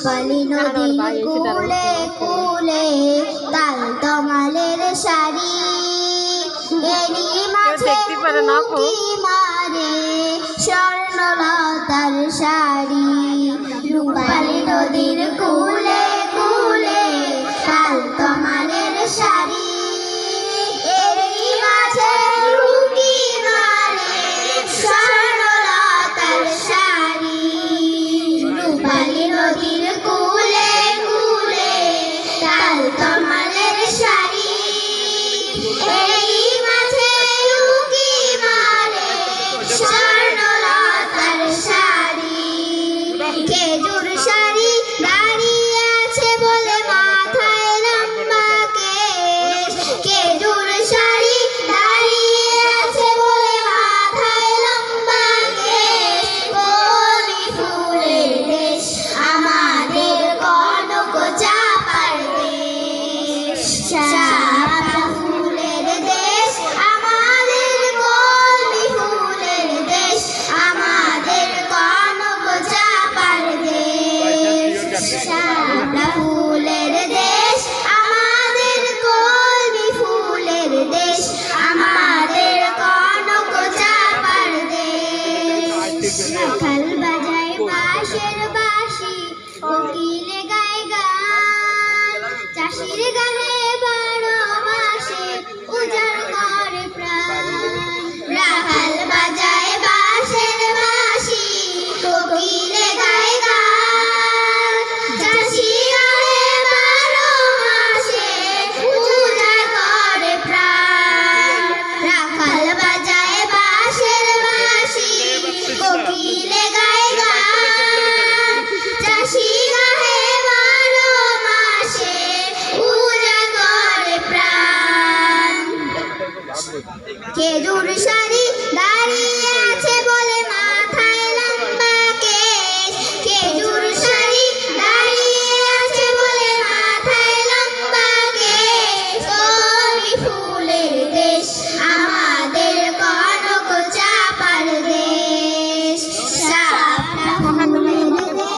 রূপালী নদীর কূলে কূলে তাল তমালের শাড়ি, এরই মাঝে উঁকি মারে স্বর্ণলতার শাড়ি। রূপালী নদীর কূলে কূলে তাল তমালের শাড়ি, এরই মাঝে উঁকি মারে স্বর্ণলতার শাড়ি। রূপালী নদীর কূলে কূলে তাল তমালের শাড়ি, এরই মাঝে উঁকি মারে স্বর্ণলতার শাড়ি। খেজুর শাড়ি দাঁড়িয়ে আছে বলে মাথায় লম্বা কেশ, খেজুর শাড়ি দাঁড়িয়ে আছে বলে মাথায় লম্বা কেশ। কলি ফুলের দেশ আমাদের কনক চাঁপার দেশ, শাপলা ফুলের দেশ আমাদের কলি ফুলের দেশ, আমাদের কনক চাঁপার দেশ। শাপলা ফুলের দেশ আমাদের কলি ফুলের দেশ, আমাদের কনক চাঁপার দেশ। রাখাল বাজায় বাঁশের বাঁশি, কোকিলে গায় গান, চাষির গায়ে